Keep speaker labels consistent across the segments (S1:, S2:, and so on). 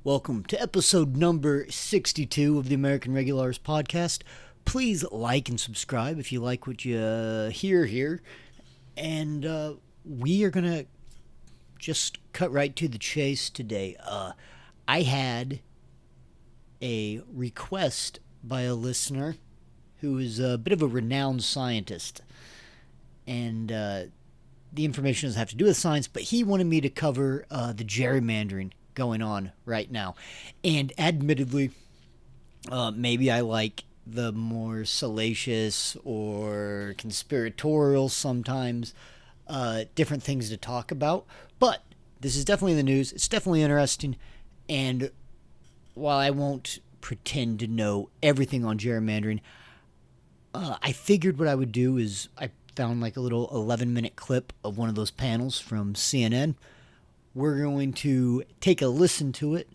S1: Welcome to episode number 62 of the American Regularis Podcast. Please like and subscribe if you like what you hear here. And we are going to just cut right to the chase today. I had a request by a listener who is a bit of a renowned scientist. And the information doesn't have to do with science, but he wanted me to cover the gerrymandering going on right now. And admittedly, maybe I like the more salacious or conspiratorial sometimes different things to talk about. But this is definitely in the news. It's definitely interesting. And while I won't pretend to know everything on gerrymandering, I figured what I would do is I found like a little 11-minute clip of one of those panels from CNN. We're going to take a listen to it.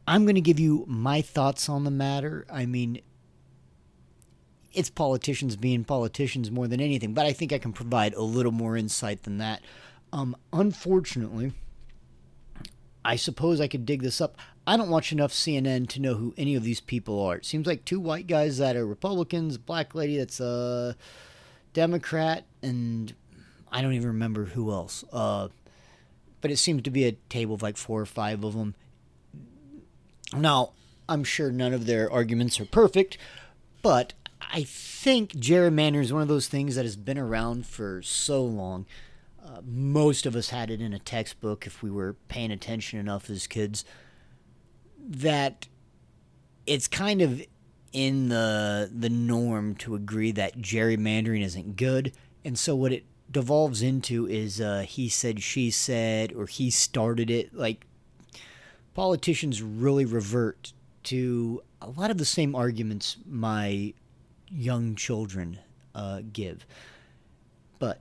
S1: I'm going to give you my thoughts on the matter. I mean, it's politicians being politicians more than anything, but I think I can provide a little more insight than that. Unfortunately, I suppose I could dig this up. I don't watch enough CNN to know who any of these people are. It seems like two white guys that are Republicans, a black lady that's a Democrat, and I don't even remember who else. But it seems to be a table of like 4 or 5 of them. Now, I'm sure none of their arguments are perfect, but I think gerrymandering is one of those things that has been around for so long. Most of us had it in a textbook if we were paying attention enough as kids, that it's kind of in the norm to agree that gerrymandering isn't good. And so what it devolves into is he said, she said, or he started it. Like, politicians really revert to a lot of the same arguments my young children give. But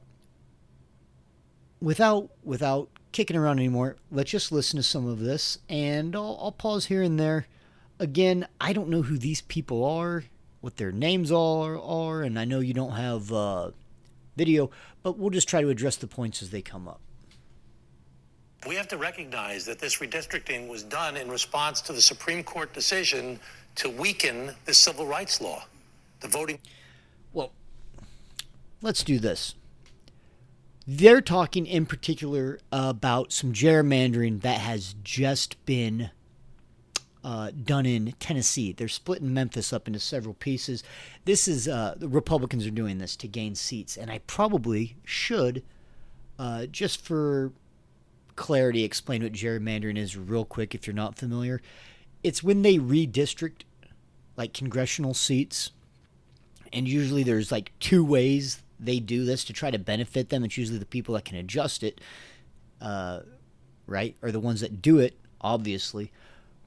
S1: without kicking around anymore, let's just listen to some of this, and I'll pause here and there. Again, I don't know who these people are, what their names are, and I know you don't have video, but we'll just try to address the points as they come up.
S2: We have to recognize that this redistricting was done in response to the Supreme Court decision to weaken the civil rights law. The voting.
S1: Well, let's do this. They're talking in particular about some gerrymandering that has just been done in Tennessee. They're splitting Memphis up into several pieces. This is the Republicans are doing this to gain seats, and I probably should, just for clarity, explain what gerrymandering is real quick if you're not familiar. It's when they redistrict like congressional seats, and usually there's like 2 ways they do this to try to benefit them. It's usually the people that can adjust it, right, are the ones that do it, obviously.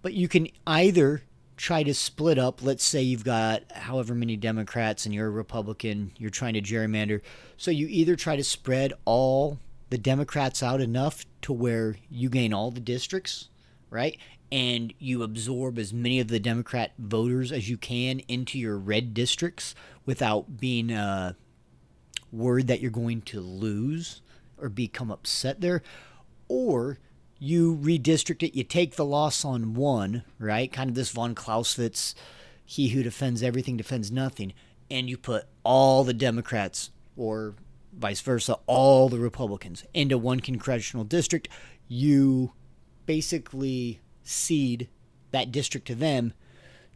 S1: But you can either try to split up. Let's say you've got however many Democrats and you're a Republican, you're trying to gerrymander. So you either try to spread all the Democrats out enough to where you gain all the districts, right? And you absorb as many of the Democrat voters as you can into your red districts without being worried that you're going to lose or become upset there. Or you redistrict it, you take the loss on one, right? Kind of this von Clausewitz, he who defends everything defends nothing. And you put all the Democrats, or vice versa, all the Republicans into one congressional district. You basically cede that district to them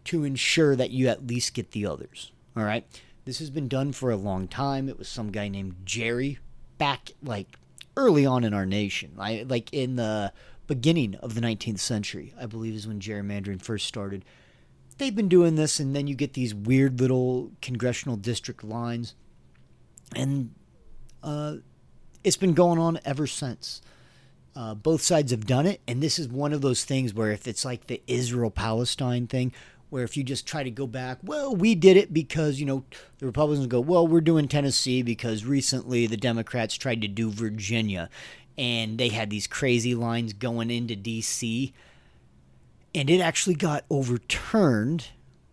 S1: to ensure that you at least get the others, all right? This has been done for a long time. It was some guy named Jerry back like early on in our nation, like in the beginning of the 19th century, I believe is when gerrymandering first started. They've been doing this, and then you get these weird little congressional district lines, and it's been going on ever since. Both sides have done it, and this is one of those things where if it's like the Israel-Palestine thing, where if you just try to go back, well, we did it because, the Republicans go, well, we're doing Tennessee because recently the Democrats tried to do Virginia, and they had these crazy lines going into D.C., and it actually got overturned,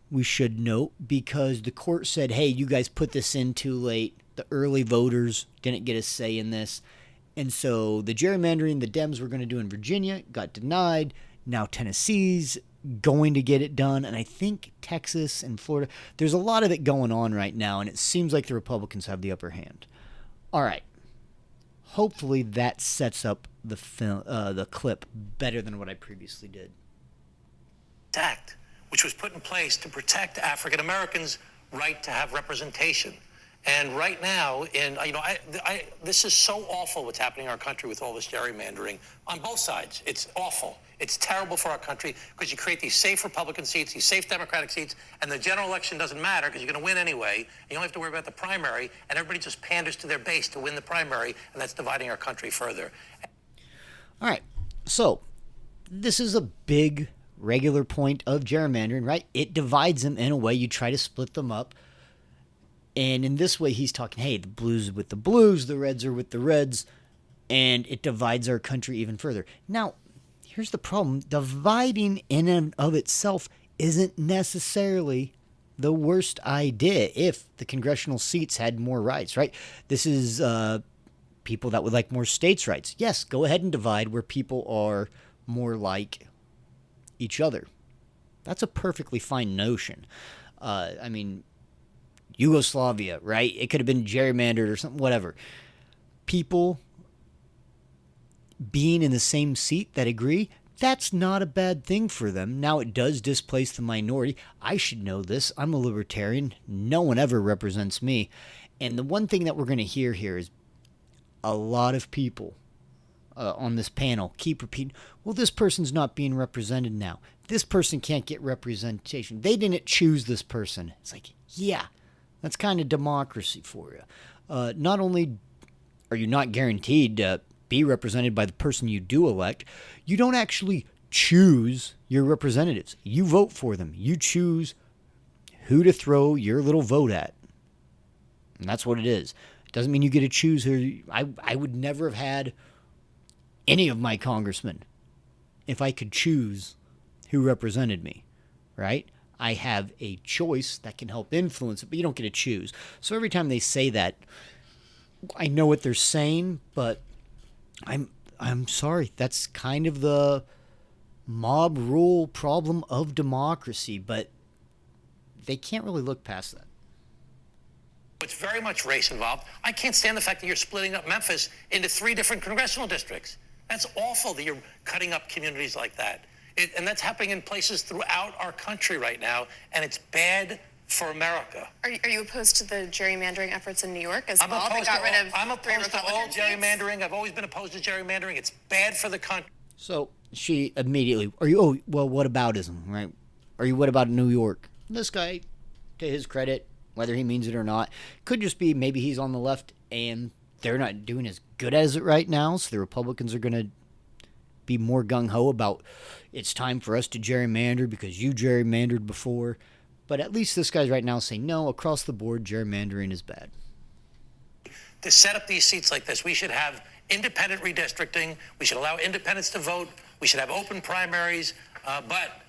S1: we should note, because the court said, hey, you guys put this in too late. The early voters didn't get a say in this. And so the gerrymandering the Dems were going to do in Virginia got denied, Now Tennessee's going to get it done, and I think Texas and Florida. There's a lot of it going on right now, and it seems like the Republicans have the upper hand. All right. Hopefully that sets up the clip better than what I previously did.
S2: Act, which was put in place to protect African Americans' right to have representation. And right now, this is so awful what's happening in our country with all this gerrymandering on both sides. It's awful. It's terrible for our country because you create these safe Republican seats, these safe Democratic seats, and the general election doesn't matter because you're going to win anyway. And you only have to worry about the primary, and everybody just panders to their base to win the primary, and that's dividing our country further.
S1: All right. So this is a big regular point of gerrymandering, right? It divides them in a way. You try to split them up. And in this way, he's talking, hey, the blues are with the blues, the reds are with the reds, and it divides our country even further. Now, here's the problem. Dividing in and of itself isn't necessarily the worst idea if the congressional seats had more rights, right? This is people that would like more states' rights. Yes, go ahead and divide where people are more like each other. That's a perfectly fine notion. Yugoslavia, right? It could have been gerrymandered or something, whatever. People being in the same seat that agree, that's not a bad thing for them. Now, it does displace the minority. I should know this. I'm a libertarian. No one ever represents me. And the one thing that we're going to hear here is a lot of people on this panel keep repeating, well, this person's not being represented now. This person can't get representation. They didn't choose this person. It's like, yeah. That's kind of democracy for you. Not only are you not guaranteed to be represented by the person you do elect, you don't actually choose your representatives. You vote for them. You choose who to throw your little vote at. And that's what it is. It doesn't mean you get to choose who. I would never have had any of my congressmen if I could choose who represented me, right? I have a choice that can help influence it, but you don't get to choose. So every time they say that, I know what they're saying, but I'm sorry. That's kind of the mob rule problem of democracy, but they can't really look past that.
S2: It's very much race involved. I can't stand the fact that you're splitting up Memphis into 3 different congressional districts. That's awful that you're cutting up communities like that. And that's happening in places throughout our country right now, and it's bad for America.
S3: Are you opposed to the gerrymandering efforts in New York as well?
S2: I'm opposed to all gerrymandering. I've always been opposed to gerrymandering. It's bad for the country.
S1: So she immediately, whataboutism, right? Are you what about New York? This guy, to his credit, whether he means it or not, could just be maybe he's on the left and they're not doing as good as it right now, so the Republicans are going to be more gung-ho about it's time for us to gerrymander because you gerrymandered before. But at least this guy's right now saying, no, across the board, gerrymandering is bad.
S2: To set up these seats like this, we should have independent redistricting. We should allow independents to vote. We should have open primaries. But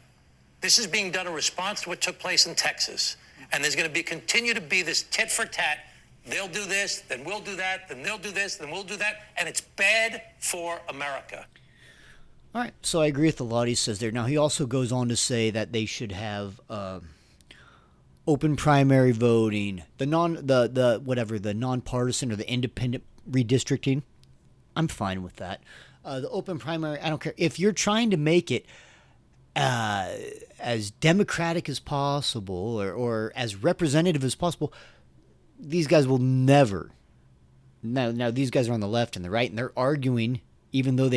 S2: this is being done in response to what took place in Texas. And there's going to continue to be this tit for tat. They'll do this, then we'll do that, then they'll do this, then we'll do that. And it's bad for America.
S1: All right, so I agree with a lot he says there. Now, he also goes on to say that they should have open primary voting, the nonpartisan or the independent redistricting. I'm fine with that. The open primary, I don't care. If you're trying to make it as democratic as possible or as representative as possible, these guys will never. Now, these guys are on the left and the right, and they're arguing, even though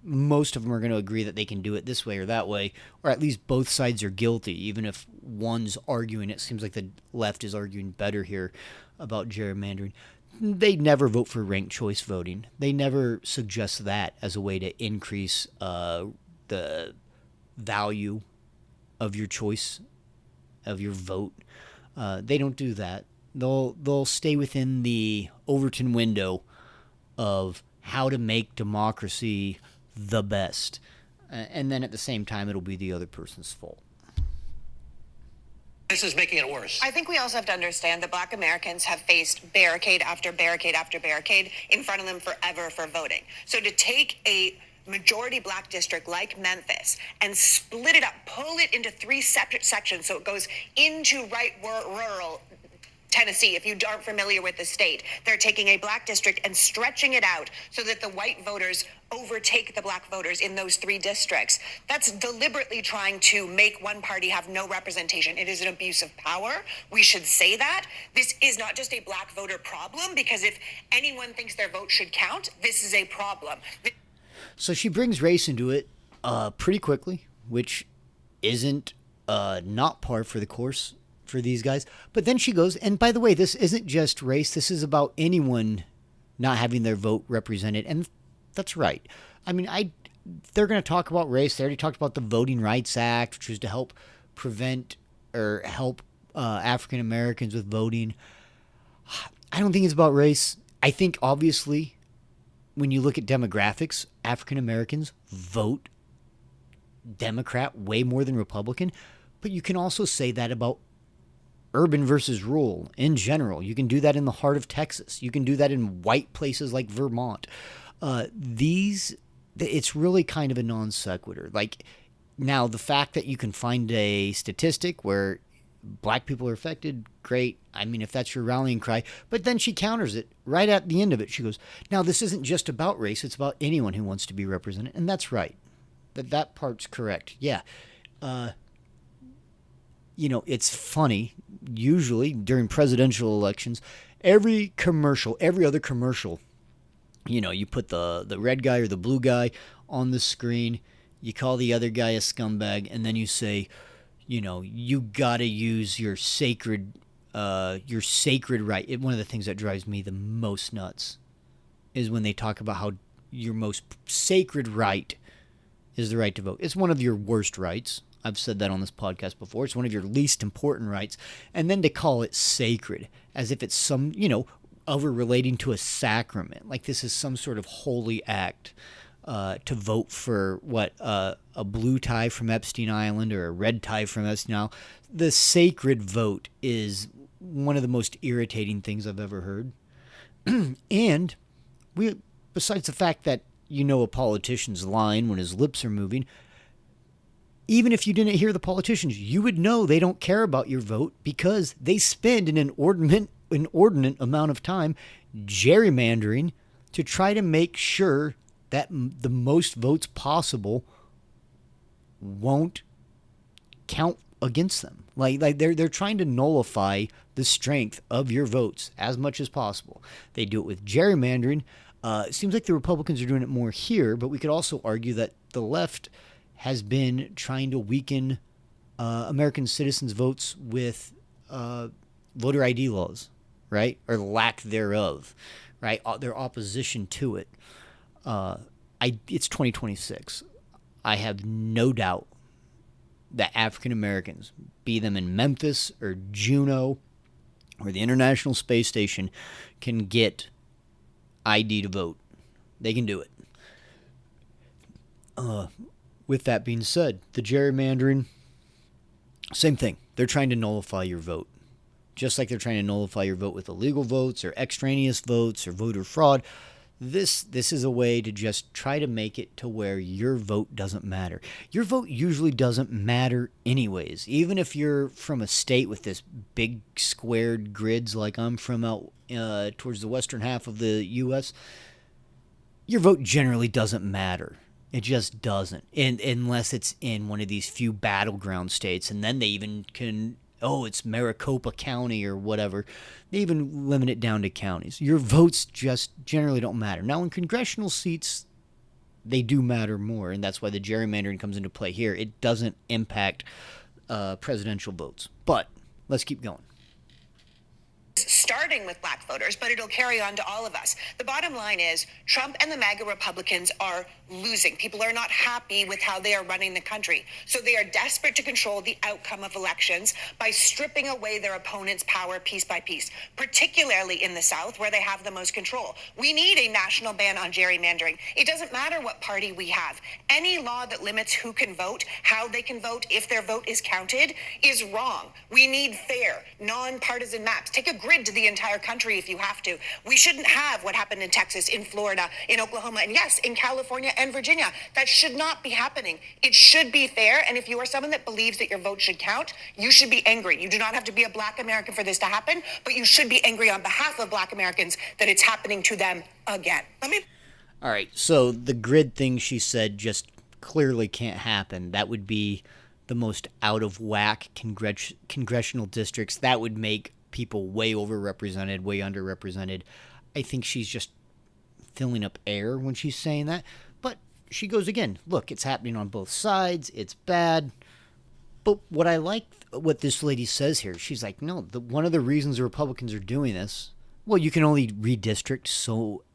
S1: most of them are going to agree that they can do it this way or that way, or at least both sides are guilty, even if one's arguing. It seems like the left is arguing better here about gerrymandering. They never vote for ranked choice voting. They never suggest that as a way to increase the value of your choice, of your vote. They don't do that. They'll stay within the Overton window of how to make democracy the best. And then at the same time, it'll be the other person's fault.
S2: This is making it worse.
S4: I think we also have to understand that Black Americans have faced barricade after barricade after barricade in front of them forever for voting. So to take a majority black district like Memphis and split it up, pull it into 3 separate sections so it goes into rural Tennessee, if you aren't familiar with the state, they're taking a black district and stretching it out so that the white voters overtake the black voters in those 3 districts. That's deliberately trying to make one party have no representation. It is an abuse of power. We should say that. This is not just a black voter problem, because if anyone thinks their vote should count, this is a problem.
S1: So she brings race into it pretty quickly, which isn't not par for the course for these guys. But then she goes, and by the way, this isn't just race. This is about anyone not having their vote represented. And that's right. I mean, they're going to talk about race. They already talked about the Voting Rights Act, which was to help prevent or help African Americans with voting. I don't think it's about race. I think, obviously, when you look at demographics, African Americans vote Democrat way more than Republican. But you can also say that about urban versus rural in general. You can do that in the heart of Texas. You can do that in white places like Vermont. It's really kind of a non sequitur. Like, now, the fact that you can find a statistic where black people are affected, great. I mean, if that's your rallying cry. But then she counters it right at the end of it. She goes, now, this isn't just about race. It's about anyone who wants to be represented. And that's right. That part's correct. Yeah. It's funny. Usually during presidential elections, every other commercial, you put the red guy or the blue guy on the screen, you call the other guy a scumbag, and then you say, you gotta use your sacred right. One of the things that drives me the most nuts is when they talk about how your most sacred right is the right to vote. It's one of your worst rights. I've said that on this podcast before. It's one of your least important rights. And then to call it sacred, as if it's some, other relating to a sacrament. Like this is some sort of holy act to vote for, a blue tie from Epstein Island or a red tie from Epstein Island. The sacred vote is one of the most irritating things I've ever heard. And besides the fact that a politician's lying when his lips are moving, even if you didn't hear the politicians, you would know they don't care about your vote because they spend an inordinate amount of time gerrymandering to try to make sure that the most votes possible won't count against them. Like they're trying to nullify the strength of your votes as much as possible. They do it with gerrymandering. It seems like the Republicans are doing it more here, but we could also argue that the left has been trying to weaken American citizens' votes with voter ID laws, right? Or lack thereof, right? Their opposition to it. It's 2026. I have no doubt that African Americans, be them in Memphis or Juneau or the International Space Station, can get ID to vote. They can do it. With that being said, the gerrymandering, same thing. They're trying to nullify your vote. Just like they're trying to nullify your vote with illegal votes or extraneous votes or voter fraud. This is a way to just try to make it to where your vote doesn't matter. Your vote usually doesn't matter anyways. Even if you're from a state with this big squared grids like I'm from out towards the western half of the U.S., your vote generally doesn't matter. It just doesn't, unless it's in one of these few battleground states, and then they even can, it's Maricopa County or whatever. They even limit it down to counties. Your votes just generally don't matter. Now, in congressional seats, they do matter more, and that's why the gerrymandering comes into play here. It doesn't impact presidential votes. But let's keep going.
S4: Starting with black voters, but it'll carry on to all of us. The bottom line is Trump and the MAGA Republicans are losing. People are not happy with how they are running the country. So they are desperate to control the outcome of elections by stripping away their opponents' power piece by piece, particularly in the South where they have the most control. We need a national ban on gerrymandering. It doesn't matter what party we have. Any law that limits who can vote, how they can vote, if their vote is counted, is wrong. We need fair, nonpartisan maps. Take a grid to the entire country if you have to. We shouldn't have what happened in Texas, in Florida, in Oklahoma, and yes, in California and Virginia. That should not be happening. It should be fair, and if you are someone that believes that your vote should count, you should be angry. You do not have to be a Black American for this to happen, but you should be angry on behalf of Black Americans that it's happening to them again.
S1: All right, so the grid thing she said just clearly can't happen. That would be the most out of whack congressional districts. That would make people way overrepresented, way underrepresented. I think she's just filling up air when she's saying that. But she goes again, look, it's happening on both sides. It's bad. But what I like, what this lady says here, she's like, no, one of the reasons the Republicans are doing this, well, you can only redistrict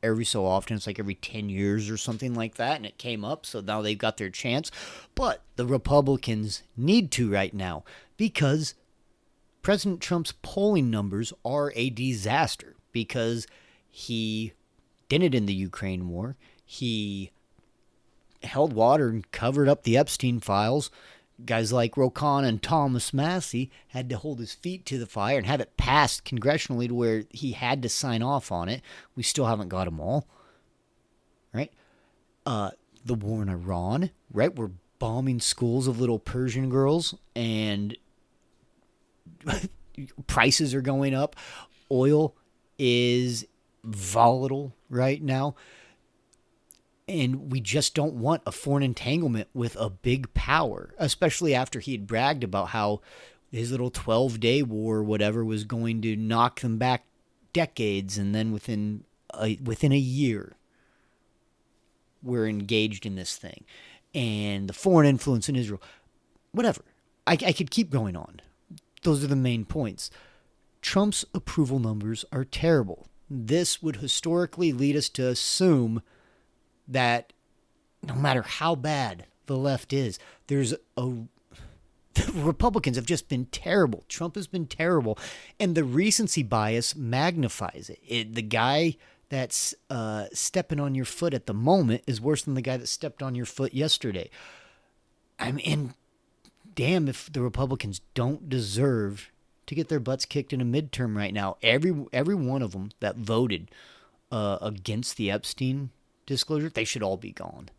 S1: every so often. It's like every 10 years or something like that, and it came up, so now they've got their chance. But the Republicans need to right now because President Trump's polling numbers are a disaster because he did it in the Ukraine war. He held water and covered up the Epstein files. Guys like Ro Khanna and Thomas Massie had to hold his feet to the fire and have it passed congressionally to where he had to sign off on it. We still haven't got them all. Right? The war in Iran, right? We're bombing schools of little Persian girls and prices are going up. Oil is volatile right now. And we just don't want a foreign entanglement with a big power, especially after he had bragged about how his little 12-day war or whatever was going to knock them back decades, and then within a year, we're engaged in this thing. And the foreign influence in Israel, whatever. I could keep going on. Those are the main points. Trump's approval numbers are terrible. This would historically lead us to assume that no matter how bad the left is, the Republicans have just been terrible. Trump has been terrible. And the recency bias magnifies it. The guy that's stepping on your foot at the moment is worse than the guy that stepped on your foot yesterday. I mean, damn if the Republicans don't deserve to get their butts kicked in a midterm right now. Every one of them that voted against the Epstein disclosure, they should all be gone.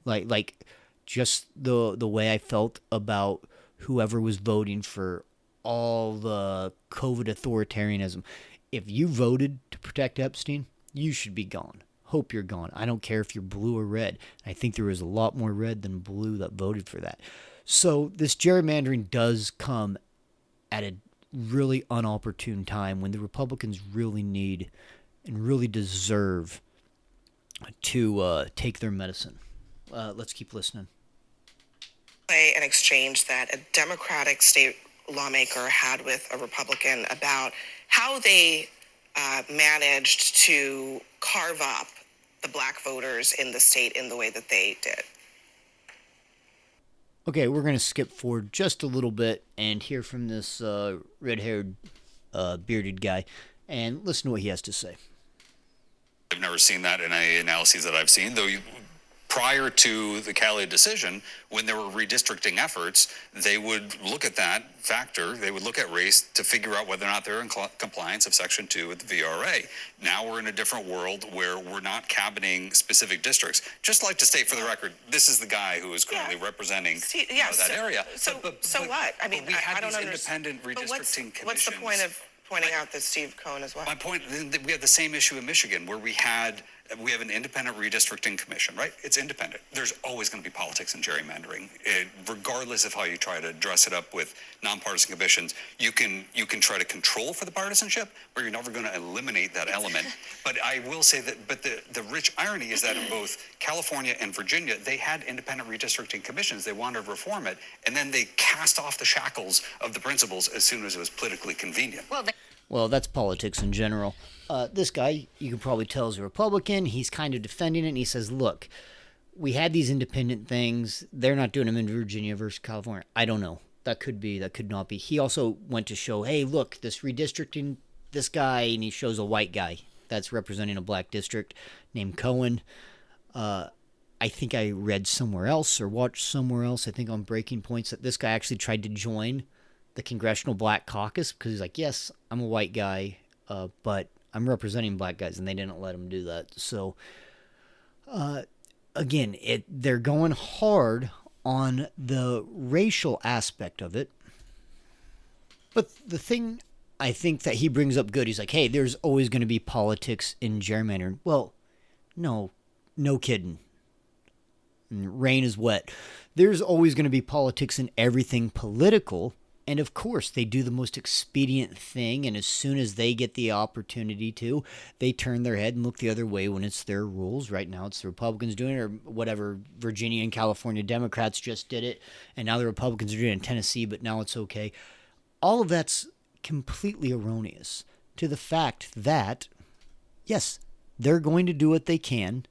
S1: Like just the way I felt about whoever was voting for all the COVID authoritarianism. If you voted to protect Epstein, you should be gone. Hope you're gone. I don't care if you're blue or red. I think there was a lot more red than blue that voted for that. So this gerrymandering does come at a really unopportune time when the Republicans really need and really deserve to take their medicine. Let's keep listening.
S5: An exchange that a Democratic state lawmaker had with a Republican about how they managed to carve up the Black voters in the state in the way that they did.
S1: Okay, we're going to skip forward just a little bit and hear from this red-haired, bearded guy and listen to what he has to say.
S6: I've never seen that in any analyses that I've seen, though prior to the Cali decision, when there were redistricting efforts, they would look at that factor, they would look at race to figure out whether or not they're in compliance of Section 2 of the VRA. Now we're in a different world where we're not cabineting specific districts. Just like to state for the record, this is the guy who is currently representing that area.
S5: So what? I mean,
S6: we had
S5: I don't
S6: these
S5: understand.
S6: independent redistricting commissions.
S5: What's the point of pointing out that Steve Cohen as well?
S6: My point, we had the same issue in Michigan where we have an independent redistricting commission, right? It's independent. There's always going to be politics in gerrymandering. Regardless of how you try to dress it up with nonpartisan commissions, you can try to control for the partisanship, but you're never going to eliminate that element. But I will say that, but the rich irony is that in both California and Virginia, they had independent redistricting commissions. They wanted to reform it, and then they cast off the shackles of the principles as soon as it was politically convenient.
S1: Well, that's politics in general. This guy, you can probably tell, is a Republican. He's kind of defending it, and he says, look, we had these independent things. They're not doing them in Virginia versus California. I don't know. That could be. That could not be. He also went to show, hey, look, this redistricting, this guy, and he shows a white guy that's representing a black district named Cohen. I think I read somewhere else or watched somewhere else, I think on Breaking Points, that this guy actually tried to join the Congressional Black Caucus because he's like, yes, I'm a white guy. but I'm representing black guys, and they didn't let them do that. So, again, they're going hard on the racial aspect of it. But the thing I think that he brings up good, he's like, hey, there's always going to be politics in gerrymandering. Well, no kidding. Rain is wet. There's always going to be politics in everything political. And of course, they do the most expedient thing. And as soon as they get the opportunity to, they turn their head and look the other way when it's their rules. Right now, it's the Republicans doing it, or whatever. Virginia and California Democrats just did it. And now the Republicans are doing it in Tennessee, but now it's okay. All of that's completely erroneous to the fact that, yes, they're going to do what they can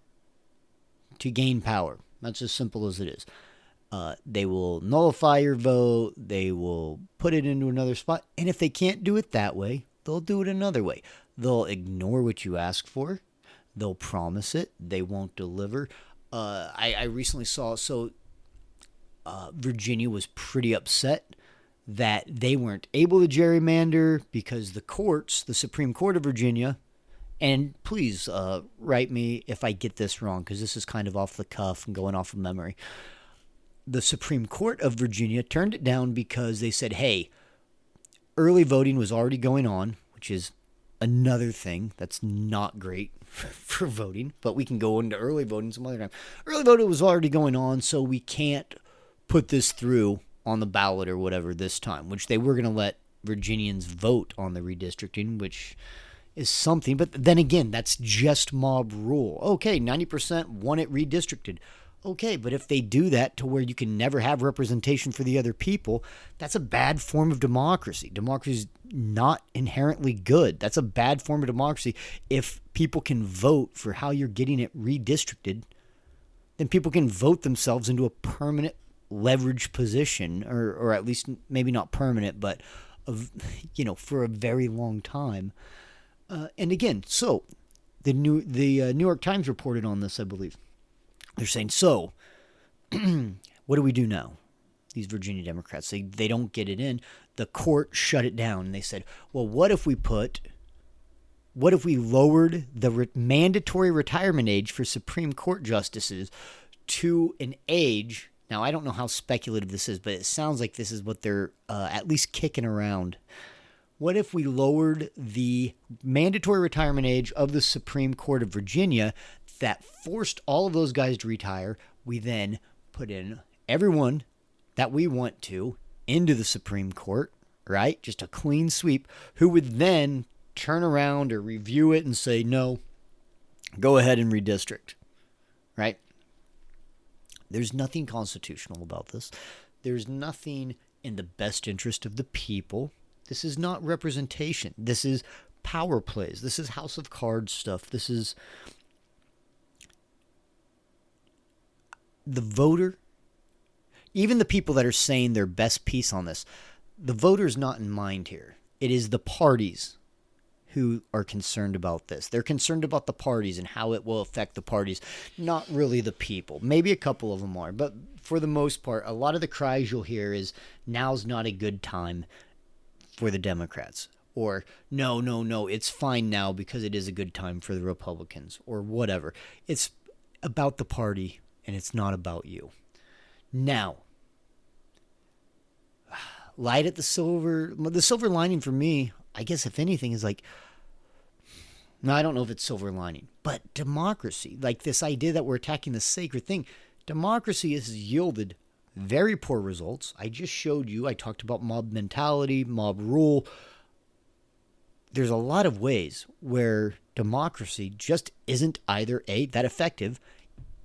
S1: to gain power. That's as simple as it is. They will nullify your vote. They will put it into another spot. And if they can't do it that way, they'll do it another way. They'll ignore what you ask for. They'll promise it. They won't deliver. I recently saw, Virginia was pretty upset that they weren't able to gerrymander because the courts, the Supreme Court of Virginia, and please write me if I get this wrong, because this is kind of off the cuff and going off of memory. The Supreme Court of Virginia turned it down because they said, hey, early voting was already going on, which is another thing that's not great for voting, but we can go into early voting some other time. Early voting was already going on, so we can't put this through on the ballot or whatever this time, which they were going to let Virginians vote on the redistricting, which is something. But then again, that's just mob rule. Okay, 90% want it redistricted. Okay, but if they do that to where you can never have representation for the other people, that's a bad form of democracy. Democracy is not inherently good. That's a bad form of democracy. If people can vote for how you're getting it redistricted, then people can vote themselves into a permanent leverage position, or at least maybe not permanent, but for a very long time. And again, so the New York Times reported on this, I believe. They're saying, so what do we do now? These Virginia Democrats, they don't get it in. The court shut it down. And they said, well, what if we lowered the mandatory retirement age for Supreme Court justices to an age? Now, I don't know how speculative this is, but it sounds like this is what they're at least kicking around. What if we lowered the mandatory retirement age of the Supreme Court of Virginia that forced all of those guys to retire? We then put in everyone that we want to into the Supreme Court, right? Just a clean sweep, who would then turn around or review it and say, no, go ahead and redistrict, right? There's nothing constitutional about this. There's nothing in the best interest of the people. This is not representation. This is power plays. This is House of Cards stuff. This is the voter. Even the people that are saying their best piece on this, the voter's not in mind here. It is the parties who are concerned about this. They're concerned about the parties and how it will affect the parties, not really the people. Maybe a couple of them are, but for the most part, a lot of the cries you'll hear is, now's not a good time for the Democrats. Or, no, it's fine now because it is a good time for the Republicans, or whatever. It's about the party, and it's not about you. Now, light at the silver lining for me, I guess if anything, is like, no, I don't know if it's silver lining, but democracy, like this idea that we're attacking the sacred thing, democracy has yielded very poor results. I just showed you, I talked about mob mentality, mob rule. There's a lot of ways where democracy just isn't either A, that effective,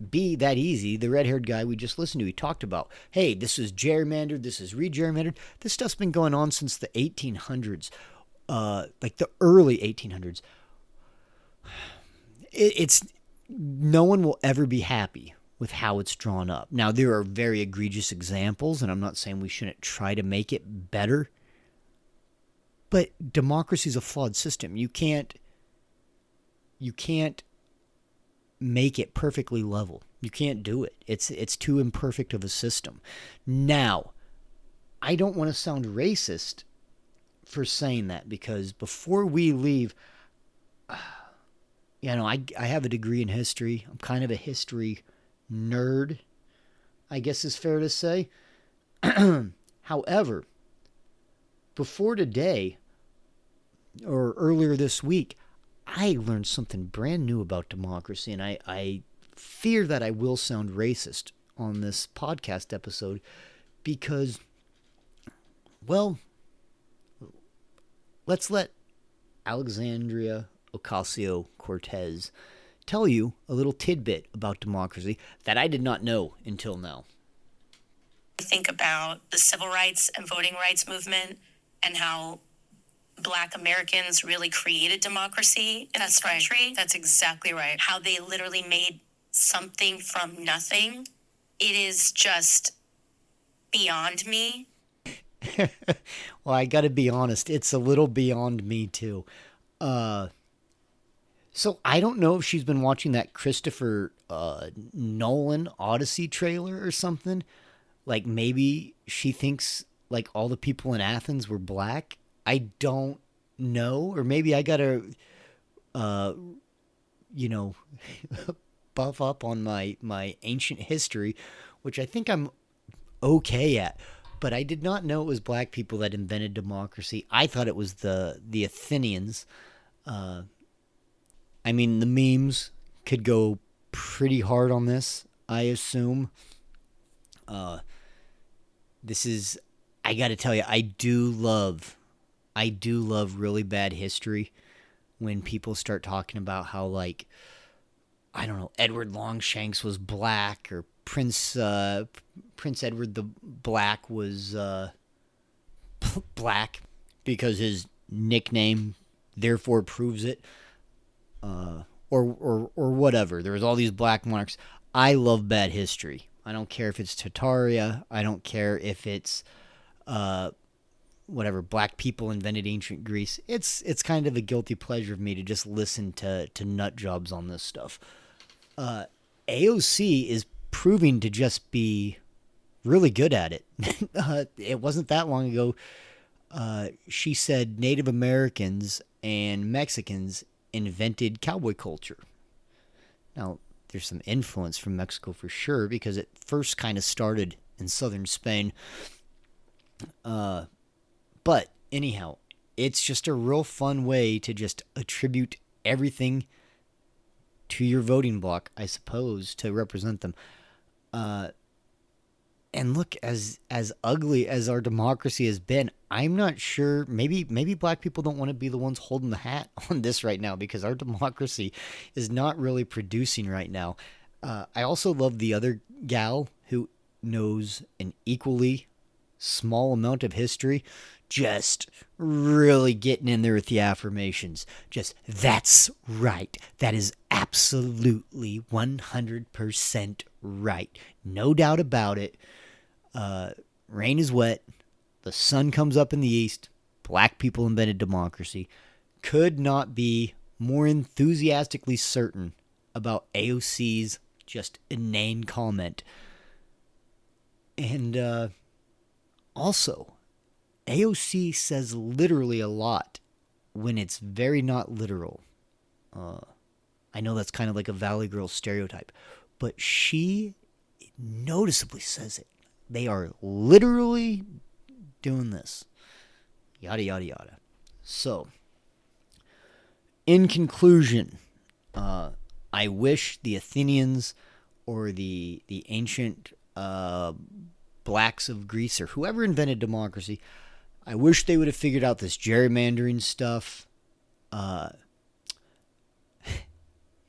S1: B, that easy. The red-haired guy we just listened to, he talked about, hey, this is gerrymandered, this is re-gerrymandered. This stuff's been going on since the 1800s, like the early 1800s. It's no one will ever be happy with how it's drawn up. Now, there are very egregious examples, and I'm not saying we shouldn't try to make it better, but democracy is a flawed system. You can't make it perfectly level. You can't do it. It's too imperfect of a system. Now, I don't want to sound racist for saying that, because before we leave, I have a degree in history. I'm kind of a history nerd, I guess is fair to say. However, before today, or earlier this week, I learned something brand new about democracy, and I fear that I will sound racist on this podcast episode because, well, let's let Alexandria Occasio-Cortez tell you a little tidbit about democracy that I did not know until now.
S7: Think about the civil rights and voting rights movement and how Black Americans really created democracy in this country. Right. That's exactly right. How they literally made something from nothing. It is just beyond me.
S1: Well, I gotta be honest, it's a little beyond me too. So I don't know if she's been watching that Christopher Nolan Odyssey trailer or something. Like maybe she thinks like all the people in Athens were black. I don't know. Or maybe I gotta, buff up on my ancient history, which I think I'm okay at. But I did not know it was black people that invented democracy. I thought it was the Athenians. I mean, the memes could go pretty hard on this, I assume. I gotta tell you, I do love really bad history when people start talking about how, like, I don't know, Edward Longshanks was black, or Prince Edward the Black was black because his nickname therefore proves it, or whatever. There was all these black monarchs. I love bad history. I don't care if it's Tartaria. I don't care if it's whatever, black people invented ancient Greece. It's kind of a guilty pleasure of me to just listen to nut jobs on this stuff. AOC is proving to just be really good at it. It wasn't that long ago. She said Native Americans and Mexicans invented cowboy culture. Now, there's some influence from Mexico for sure, because it first kind of started in southern Spain. But anyhow, it's just a real fun way to just attribute everything to your voting block, I suppose, to represent them. And look, as ugly as our democracy has been, I'm not sure, maybe black people don't want to be the ones holding the hat on this right now, because our democracy is not really producing right now. I also love the other gal who knows an equally small amount of history, just really getting in there with the affirmations. Just, that's right. That is absolutely 100% right. No doubt about it. Rain is wet. The sun comes up in the east. Black people invented democracy. Could not be more enthusiastically certain about AOC's just inane comment. And also, AOC says literally a lot when it's very not literal. I know that's kind of like a Valley Girl stereotype, but she noticeably says it. They are literally doing this. Yada, yada, yada. So, in conclusion, I wish the Athenians or the ancient blacks of Greece, or whoever invented democracy, I wish they would have figured out this gerrymandering stuff.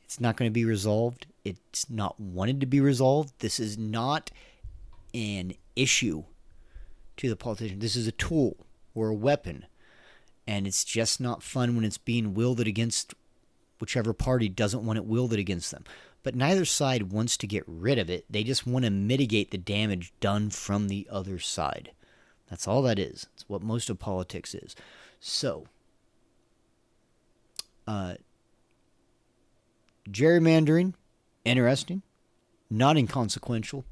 S1: It's not going to be resolved. It's not wanted to be resolved. This is not an issue to the politician. This is a tool or a weapon. And it's just not fun when it's being wielded against whichever party doesn't want it wielded against them. But neither side wants to get rid of it. They just want to mitigate the damage done from the other side. That's all that is. It's what most of politics is. So, gerrymandering, interesting, not inconsequential.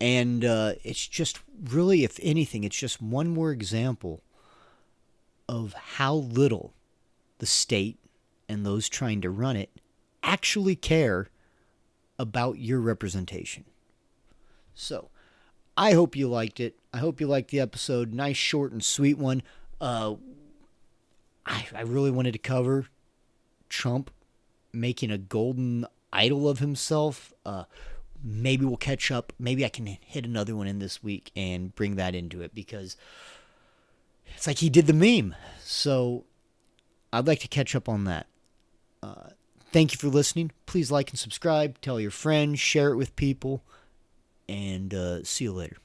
S1: And it's just really, if anything, it's just one more example of how little the state and those trying to run it actually care about your representation. So, I hope you liked it. I hope you liked the episode. Nice, short, and sweet one. I really wanted to cover Trump making a golden idol of himself. Maybe we'll catch up. Maybe I can hit another one in this week and bring that into it, because it's like he did the meme. So I'd like to catch up on that. Thank you for listening. Please like and subscribe. Tell your friends. Share it with people. And see you later.